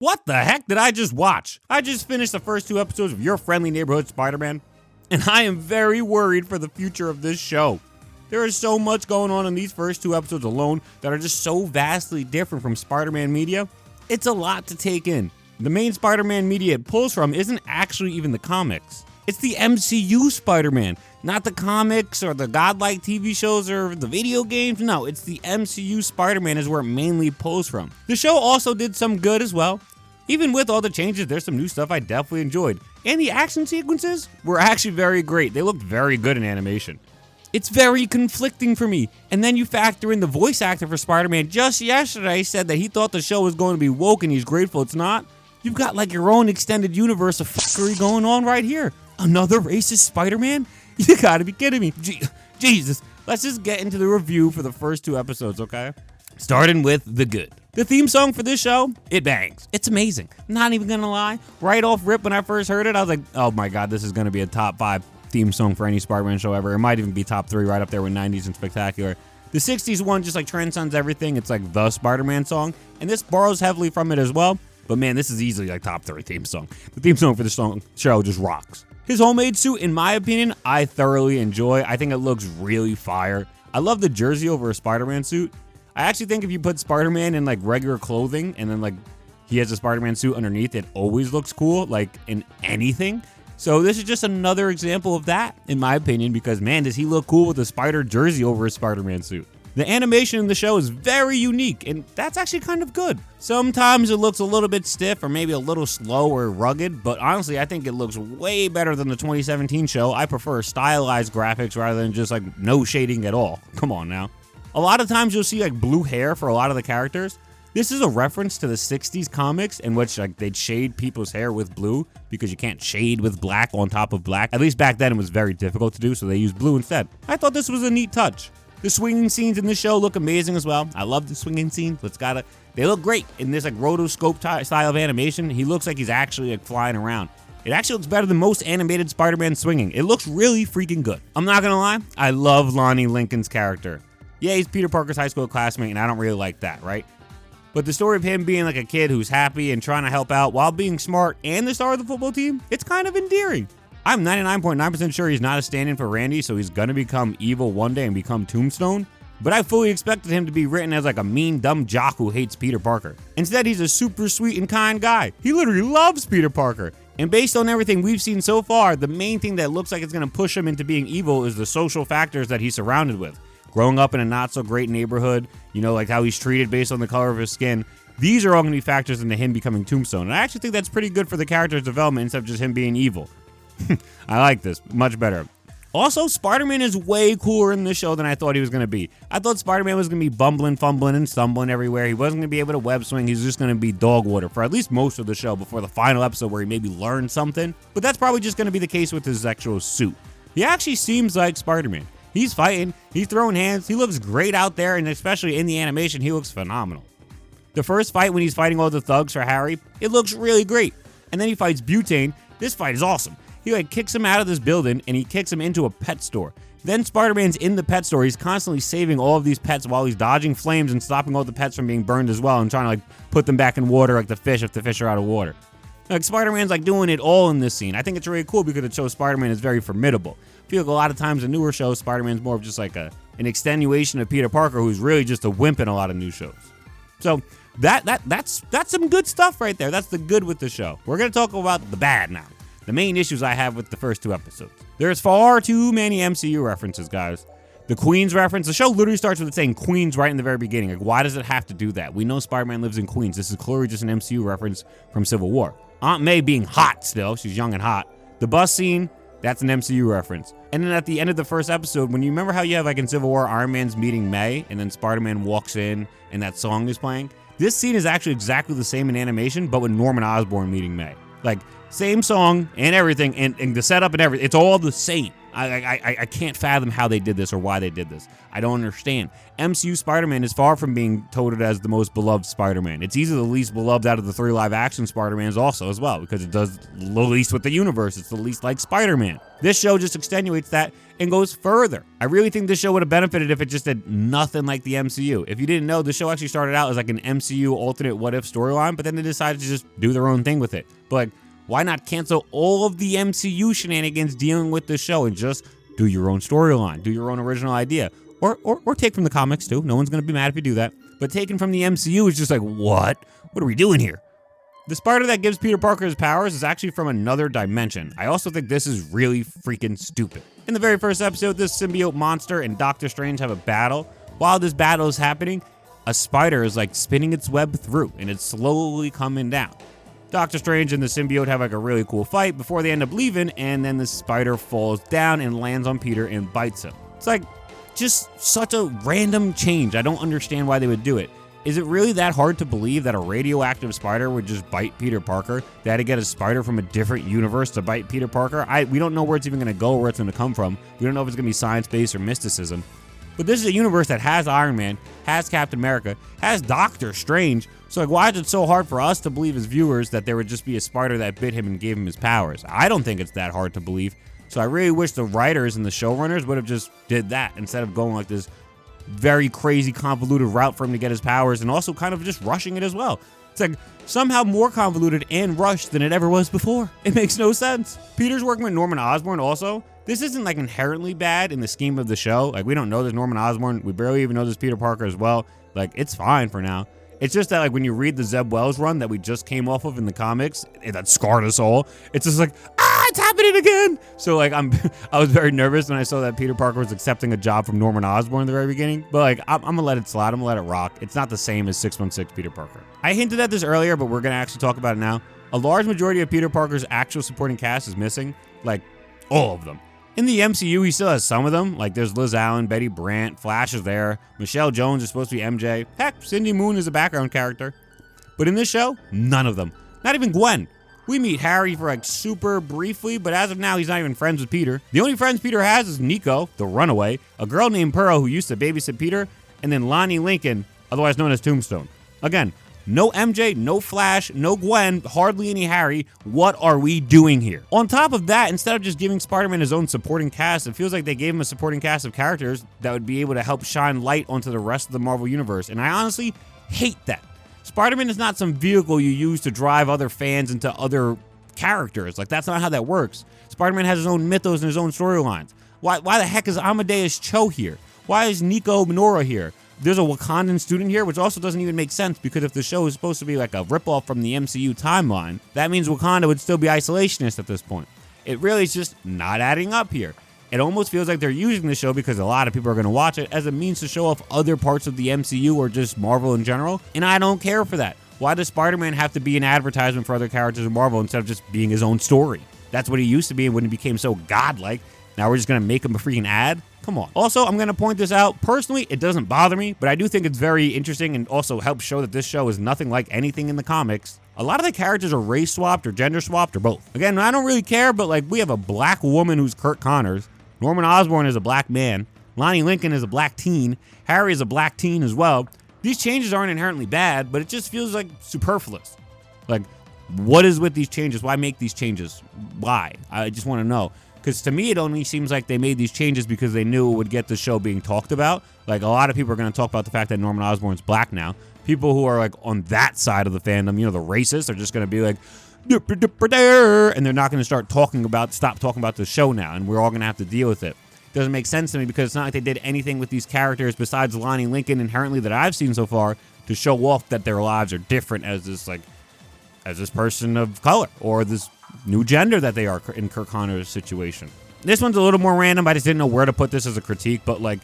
What the heck did I just watch? I just finished the first 2 episodes of Your Friendly Neighborhood Spider-Man, and I am very worried for the future of this show. There is so much going on in these first 2 episodes alone that are just so vastly different from Spider-Man media. It's a lot to take in. The main Spider-Man media it pulls from isn't actually even the comics. It's the MCU Spider-Man, not the comics or the godlike TV shows or the video games. No, it's the MCU Spider-Man is where it mainly pulls from. The show also did some good as well. Even with all the changes, there's some new stuff I definitely enjoyed. And the action sequences were actually very great. They looked very good in animation. It's very conflicting for me. And then you factor in the voice actor for Spider-Man just yesterday said that he thought the show was going to be woke and he's grateful it's not. You've got like your own extended universe of fuckery going on right here. Another racist Spider-Man? You gotta be kidding me. Jesus. Let's just get into the review for the first 2 episodes, okay? Starting with the good. The theme song for this show, it bangs. It's amazing. Not even gonna lie. Right off rip when I first heard it, I was like, oh my god, this is gonna be a top 5 theme song for any Spider-Man show ever. It might even be top 3 right up there with 90s and Spectacular. The 60s one just like transcends everything. It's like the Spider-Man song, and this borrows heavily from it as well. But man, this is easily like top 3 theme song. The theme song for this show just rocks. His homemade suit, in my opinion, I thoroughly enjoy. I think it looks really fire. I love the jersey over a Spider-Man suit. I actually think if you put Spider-Man in like regular clothing and then like he has a Spider-Man suit underneath, it always looks cool, like in anything. So this is just another example of that, in my opinion, because man, does he look cool with a spider jersey over his Spider-Man suit. The animation in the show is very unique, and that's actually kind of good. Sometimes it looks a little bit stiff or maybe a little slow or rugged, but honestly, I think it looks way better than the 2017 show. I prefer stylized graphics rather than just like no shading at all. Come on now. A lot of times you'll see like blue hair for a lot of the characters. This is a reference to the 60s comics in which like they'd shade people's hair with blue because you can't shade with black on top of black. At least back then it was very difficult to do, so they used blue instead. I thought this was a neat touch. The swinging scenes in this show look amazing as well. I love the swinging scenes. They look great in this like rotoscope style of animation. He looks like he's actually like flying around. It actually looks better than most animated Spider-Man swinging. It looks really freaking good. I'm not gonna lie, I love Lonnie Lincoln's character. Yeah, he's Peter Parker's high school classmate, and I don't really like that, right? But the story of him being like a kid who's happy and trying to help out while being smart and the star of the football team, it's kind of endearing. I'm 99.9% sure he's not a stand-in for Randy, so he's gonna become evil one day and become Tombstone. But I fully expected him to be written as like a mean, dumb jock who hates Peter Parker. Instead, he's a super sweet and kind guy. He literally loves Peter Parker. And based on everything we've seen so far, the main thing that looks like it's gonna push him into being evil is the social factors that he's surrounded with. Growing up in a not-so-great neighborhood, you know, like how he's treated based on the color of his skin. These are all gonna be factors into him becoming Tombstone. And I actually think that's pretty good for the character's development instead of just him being evil. I like this much better. Also, Spider-Man is way cooler in this show than I thought he was going to be. I thought Spider-Man was going to be bumbling, fumbling, and stumbling everywhere. He wasn't going to be able to web swing. He's just going to be dog water for at least most of the show before the final episode where he maybe learned something. But that's probably just going to be the case with his actual suit. He actually seems like Spider-Man. He's fighting. He's throwing hands. He looks great out there, and especially in the animation, he looks phenomenal. The first fight when he's fighting all the thugs for Harry, it looks really great. And then he fights Butane. This fight is awesome. He like kicks him out of this building and he kicks him into a pet store. Then Spider-Man's in the pet store. He's constantly saving all of these pets while he's dodging flames and stopping all the pets from being burned as well and trying to like put them back in water like the fish if the fish are out of water. Like Spider-Man's like doing it all in this scene. I think it's really cool because it shows Spider-Man is very formidable. I feel like a lot of times in newer shows, Spider-Man's more of just like an extenuation of Peter Parker who's really just a wimp in a lot of new shows. So that's some good stuff right there. That's the good with the show. We're going to talk about the bad now. The main issues I have with the first 2 episodes. There's far too many MCU references, guys. The Queens reference, the show literally starts with it saying Queens right in the very beginning. Like, why does it have to do that? We know Spider-Man lives in Queens. This is clearly just an MCU reference from Civil War. Aunt May being hot still. She's young and hot. The bus scene, that's an MCU reference. And then at the end of the first episode, when you remember how you have like in Civil War, Iron Man's meeting May, and then Spider-Man walks in and that song is playing? This scene is actually exactly the same in animation, but with Norman Osborn meeting May. Like, Same song and everything, and the setup and everything. It's all the same. I can't fathom how they did this or why they did this. I don't understand. MCU Spider-Man is far from being touted as the most beloved Spider-Man. It's easily the least beloved out of the 3 live-action Spider-Mans also as well, because it does the least with the universe. It's the least like Spider-Man. This show just extenuates that and goes further. I really think this show would have benefited if it just did nothing like the MCU. If you didn't know, the show actually started out as like an MCU alternate what-if storyline, but then they decided to just do their own thing with it. But why not cancel all of the MCU shenanigans dealing with the show and just do your own storyline, do your own original idea, or take from the comics too. No one's going to be mad if you do that. But taking from the MCU is just like, what? What are we doing here? The spider that gives Peter Parker his powers is actually from another dimension. I also think this is really freaking stupid. In the very first episode, this symbiote monster and Doctor Strange have a battle. While this battle is happening, a spider is like spinning its web through and it's slowly coming down. Doctor Strange and the symbiote have like a really cool fight before they end up leaving, and then the spider falls down and lands on Peter and bites him. It's like just such a random change. I don't understand why they would do it. Is it really that hard to believe that a radioactive spider would just bite Peter Parker? They had to get a spider from a different universe to bite Peter Parker? We don't know where it's even going to go, where it's going to come from. We don't know if it's going to be science-based or mysticism. But this is a universe that has Iron Man, has Captain America, has Doctor Strange. So like, why is it so hard for us to believe as viewers that there would just be a spider that bit him and gave him his powers? I don't think it's that hard to believe. So I really wish the writers and the showrunners would have just did that instead of going like this very crazy convoluted route for him to get his powers and also kind of just rushing it as well. It's like somehow more convoluted and rushed than it ever was before. It makes no sense. Peter's working with Norman Osborn also. This isn't like inherently bad in the scheme of the show. Like, we don't know there's Norman Osborn. We barely even know there's Peter Parker as well. Like, it's fine for now. It's just that, like, when you read the Zeb Wells run that we just came off of in the comics, that scarred us all. It's just like, it's happening again. So, like, I was very nervous when I saw that Peter Parker was accepting a job from Norman Osborn in the very beginning. But, like, I'm going to let it slide. I'm going to let it rock. It's not the same as 616 Peter Parker. I hinted at this earlier, but we're going to actually talk about it now. A large majority of Peter Parker's actual supporting cast is missing. Like, all of them. In the MCU, he still has some of them. Like, there's Liz Allen, Betty Brant, Flash is there. Michelle Jones is supposed to be MJ. Heck, Cindy Moon is a background character. But in this show, none of them. Not even Gwen. We meet Harry for like super briefly, but as of now, he's not even friends with Peter. The only friends Peter has is Nico, the runaway, a girl named Pearl who used to babysit Peter, and then Lonnie Lincoln, otherwise known as Tombstone. Again, no MJ, no Flash, no Gwen, hardly any Harry. What are we doing here? On top of that, instead of just giving Spider-Man his own supporting cast, it feels like they gave him a supporting cast of characters that would be able to help shine light onto the rest of the Marvel Universe. And I honestly hate that. Spider-Man is not some vehicle you use to drive other fans into other characters. Like, that's not how that works. Spider-Man has his own mythos and his own storylines. Why the heck is Amadeus Cho here? Why is Nico Minoru here? There's a Wakandan student here, which also doesn't even make sense because if the show is supposed to be like a ripoff from the MCU timeline, that means Wakanda would still be isolationist at this point. It really is just not adding up here. It almost feels like they're using the show because a lot of people are going to watch it as a means to show off other parts of the MCU or just Marvel in general, and I don't care for that. Why does Spider-Man have to be an advertisement for other characters in Marvel instead of just being his own story? That's what he used to be when he became so godlike. Now we're just going to make him a freaking ad? Come on. Also, I'm going to point this out. Personally, it doesn't bother me, but I do think it's very interesting and also helps show that this show is nothing like anything in the comics. A lot of the characters are race swapped or gender swapped or both. Again, I don't really care, but like, we have a black woman who's Kurt Connors. Norman Osborn is a black man. Lonnie Lincoln is a black teen. Harry is a black teen as well. These changes aren't inherently bad, but it just feels like superfluous. Like, what is with these changes? Why make these changes? Why? I just want to know. Because to me, it only seems like they made these changes because they knew it would get the show being talked about. Like, a lot of people are going to talk about the fact that Norman Osborn's black now. People who are, like, on that side of the fandom, you know, the racists, are just going to be like, and they're not going to stop talking about the show now, and we're all going to have to deal with it. It doesn't make sense to me because it's not like they did anything with these characters besides Lonnie Lincoln inherently that I've seen so far to show off that their lives are different as this person of color or this new gender that they are in Kurt Connors' situation. This one's a little more random. I just didn't know where to put this as a critique, but like,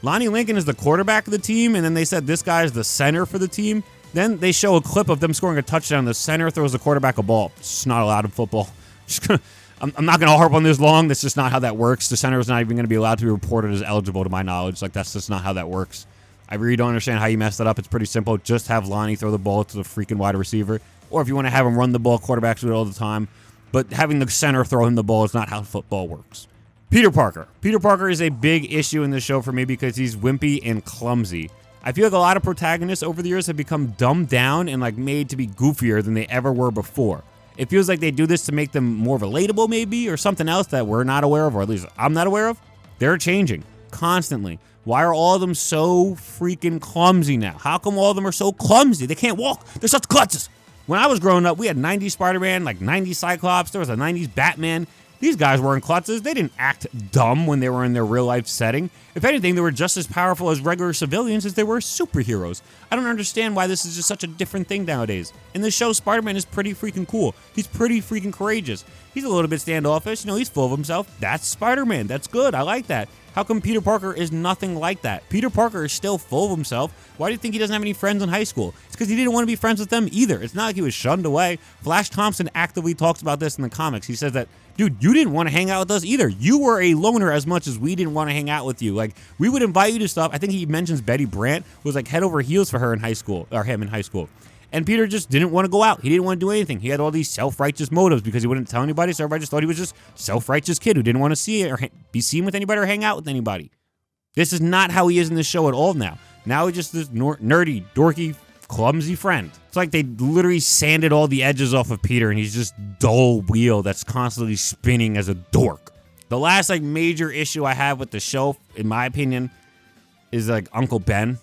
Lonnie Lincoln is the quarterback of the team, and then they said this guy is the center for the team. Then they show a clip of them scoring a touchdown. The center throws the quarterback a ball. It's just not allowed in football. I'm not going to harp on this long. That's just not how that works. The center is not even going to be allowed to be reported as eligible to my knowledge. Like, that's just not how that works. I really don't understand how you messed that up. It's pretty simple. Just have Lonnie throw the ball to the freaking wide receiver. Or if you want to have him run the ball, quarterbacks do it all the time. but having the center throw him the ball is not how football works. Peter Parker. Peter Parker is a big issue in this show for me because he's wimpy and clumsy. I feel like a lot of protagonists over the years have become dumbed down and like made to be goofier than they ever were before. It feels like they do this to make them more relatable maybe, or something else that we're not aware of, or at least I'm not aware of. They're changing constantly. Why are all of them so freaking clumsy now? How come all of them are so clumsy? They can't walk. They're such klutzes. When I was growing up, we had 90s Spider-Man, like 90s Cyclops. There was a 90s Batman. These guys weren't klutzes. They didn't act dumb when they were in their real-life setting. If anything, they were just as powerful as regular civilians as they were superheroes. I don't understand why this is just such a different thing nowadays. In this show, Spider-Man is pretty freaking cool. He's pretty freaking courageous. He's a little bit standoffish. He's full of himself. That's Spider-Man. That's good. I like that. How come Peter Parker is nothing like that? Peter Parker is still full of himself. Why do you think he doesn't have any friends in high school? It's because he didn't want to be friends with them either. It's not like he was shunned away. Flash Thompson actively talks about this in the comics. He says that, dude, you didn't want to hang out with us either. You were a loner as much as we didn't want to hang out with you. Like, we would invite you to stuff. I think he mentions Betty Brant was like head over heels for her in high school, or him in high school. And Peter just didn't want to go out. He didn't want to do anything. He had all these self-righteous motives because he wouldn't tell anybody, so everybody just thought he was just self-righteous kid who didn't want to see it or be seen with anybody or hang out with anybody. This is not how he is in this show at all now. Now he's just this nerdy, dorky, clumsy friend. It's like they literally sanded all the edges off of Peter and he's just dull wheel that's constantly spinning as a dork. The last major issue I have with the show, in my opinion, is Uncle Ben.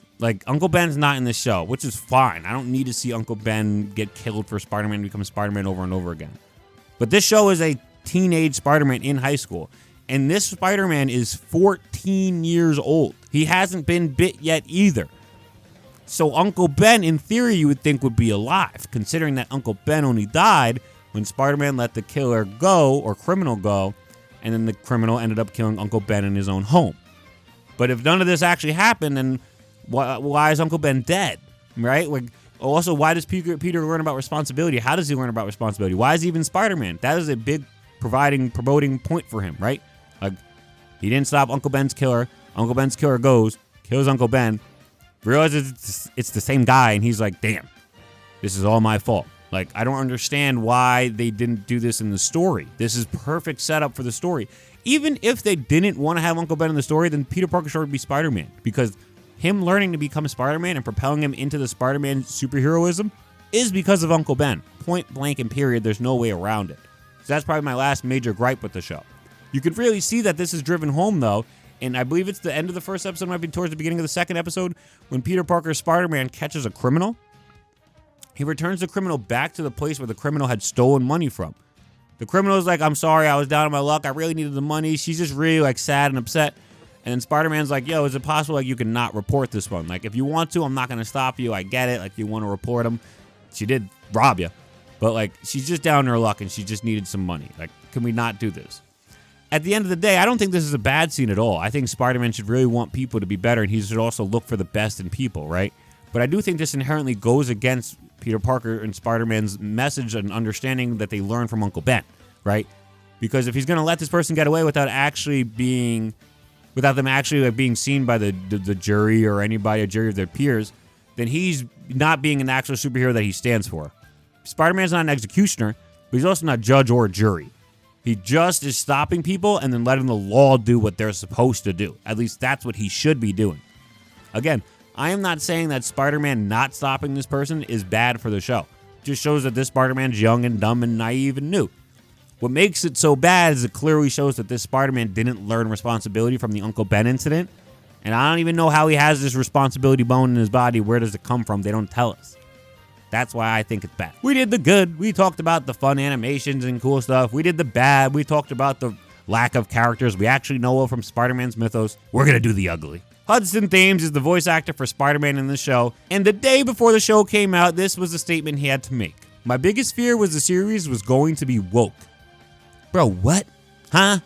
Uncle Ben's not in the show, which is fine. I don't need to see Uncle Ben get killed for Spider-Man to become Spider-Man over and over again. But this show is a teenage Spider-Man in high school. And this Spider-Man is 14 years old. He hasn't been bit yet either. So Uncle Ben, in theory, you would think would be alive, considering that Uncle Ben only died when Spider-Man let the killer go, or criminal go, and then the criminal ended up killing Uncle Ben in his own home. But if none of this actually happened, then why is Uncle Ben dead, right? Also, why does Peter learn about responsibility? How does he learn about responsibility? Why is he even Spider-Man? That is a big promoting point for him, right? He didn't stop Uncle Ben's killer. Uncle Ben's killer kills Uncle Ben, realizes it's the same guy, and he's like, damn, this is all my fault. I don't understand why they didn't do this in the story. This is perfect setup for the story. Even if they didn't want to have Uncle Ben in the story, then Peter Parker should be Spider-Man, because him learning to become Spider-Man and propelling him into the Spider-Man superheroism is because of Uncle Ben. Point blank and period. There's no way around it. So that's probably my last major gripe with the show. You can really see that this is driven home, though, and I believe it's the end of the first episode, might be towards the beginning of the second episode, when Peter Parker Spider-Man catches a criminal. He returns the criminal back to the place where the criminal had stolen money from. The criminal is like, I'm sorry, I was down on my luck. I really needed the money. She's just really sad and upset. And then Spider-Man's like, yo, is it possible you can not report this one? If you want to, I'm not going to stop you. I get it. You want to report him. She did rob you. But she's just down on her luck and she just needed some money. Can we not do this? At the end of the day, I don't think this is a bad scene at all. I think Spider-Man should really want people to be better, and he should also look for the best in people, right? But I do think this inherently goes against Peter Parker and Spider-Man's message and understanding that they learned from Uncle Ben, right? Because if he's going to let this person get away without them actually being seen by the jury or anybody, a jury of their peers, then he's not being an actual superhero that he stands for. Spider-Man's not an executioner, but he's also not judge or jury. He just is stopping people and then letting the law do what they're supposed to do. At least that's what he should be doing. Again, I am not saying that Spider-Man not stopping this person is bad for the show. It just shows that this Spider-Man's young and dumb and naive and new. What makes it so bad is it clearly shows that this Spider-Man didn't learn responsibility from the Uncle Ben incident. And I don't even know how he has this responsibility bone in his body. Where does it come from? They don't tell us. That's why I think it's bad. We did the good. We talked about the fun animations and cool stuff. We did the bad. We talked about the lack of characters we actually know of from Spider-Man's mythos. We're going to do the ugly. Hudson Thames is the voice actor for Spider-Man in the show. And the day before the show came out, this was the statement he had to make. My biggest fear was the series was going to be woke. Bro, what? Huh?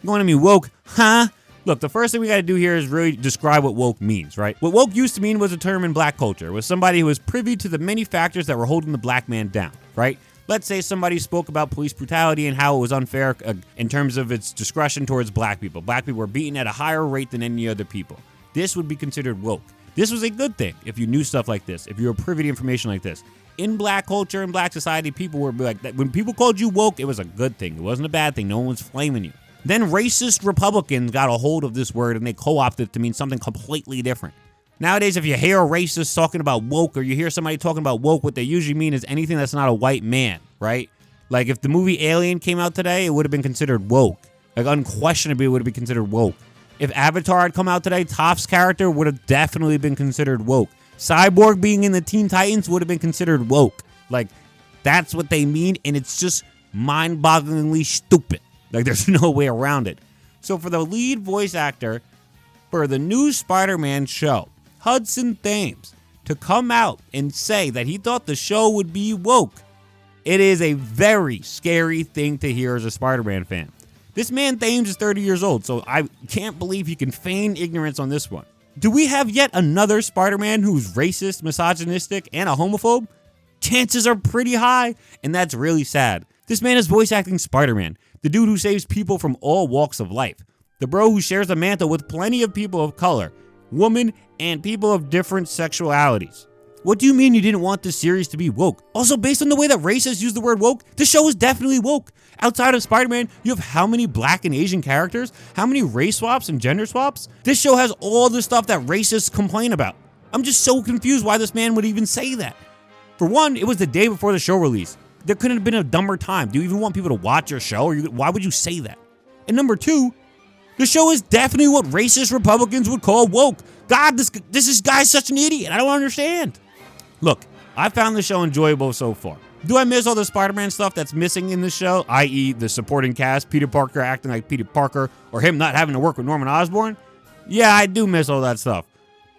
You going to be woke? Huh? Look, the first thing we got to do here is really describe what woke means, right? What woke used to mean was a term in black culture. It was somebody who was privy to the many factors that were holding the black man down, right? Let's say somebody spoke about police brutality and how it was unfair in terms of its discretion towards black people. Black people were beaten at a higher rate than any other people. This would be considered woke. This was a good thing if you knew stuff like this, if you were privy to information like this. in black culture and black society, people were like that. When people called you woke, it was a good thing. It wasn't a bad thing. No one was flaming you. Then racist Republicans got a hold of this word and they co-opted it to mean something completely different. Nowadays, if you hear a racist talking about woke or you hear somebody talking about woke, what they usually mean is anything that's not a white man, right? Like if the movie Alien came out today, it would have been considered woke. Like unquestionably, it would have been considered woke. If Avatar had come out today, Toph's character would have definitely been considered woke. Cyborg being in the Teen Titans would have been considered woke. Like, that's what they mean, and it's just mind-bogglingly stupid. Like, there's no way around it. So for the lead voice actor for the new Spider-Man show, Hudson Thames, to come out and say that he thought the show would be woke, it is a very scary thing to hear as a Spider-Man fan. This man Thames is 30 years old, so I can't believe he can feign ignorance on this one. Do we have yet another Spider-Man who's racist, misogynistic, and a homophobe? Chances are pretty high, and that's really sad. This man is voice acting Spider-Man, the dude who saves people from all walks of life. The bro who shares the mantle with plenty of people of color, women, and people of different sexualities. What do you mean you didn't want this series to be woke? Also, based on the way that racists use the word woke, this show is definitely woke. Outside of Spider-Man, you have how many black and Asian characters? How many race swaps and gender swaps? This show has all the stuff that racists complain about. I'm just so confused why this man would even say that. For one, it was the day before the show release. There couldn't have been a dumber time. Do you even want people to watch your show? Or why would you say that? And number two, the show is definitely what racist Republicans would call woke. God, this guy's such an idiot. I don't understand. Look, I found the show enjoyable so far. Do I miss all the Spider-Man stuff that's missing in the show, i.e. the supporting cast, Peter Parker acting like Peter Parker, or him not having to work with Norman Osborn? Yeah, I do miss all that stuff.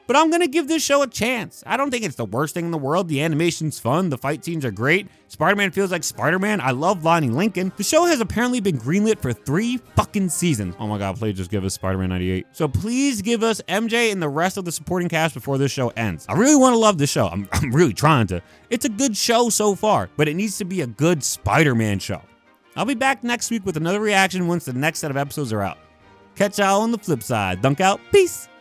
But I'm going to give this show a chance. I don't think it's the worst thing in the world. The animation's fun. The fight scenes are great. Spider-Man feels like Spider-Man. I love Lonnie Lincoln. The show has apparently been greenlit for 3 fucking seasons. Oh my God, please just give us Spider-Man 98. So please give us MJ and the rest of the supporting cast before this show ends. I really want to love this show. I'm really trying to. It's a good show so far, but it needs to be a good Spider-Man show. I'll be back next week with another reaction once the next set of episodes are out. Catch y'all on the flip side. Dunk out. Peace.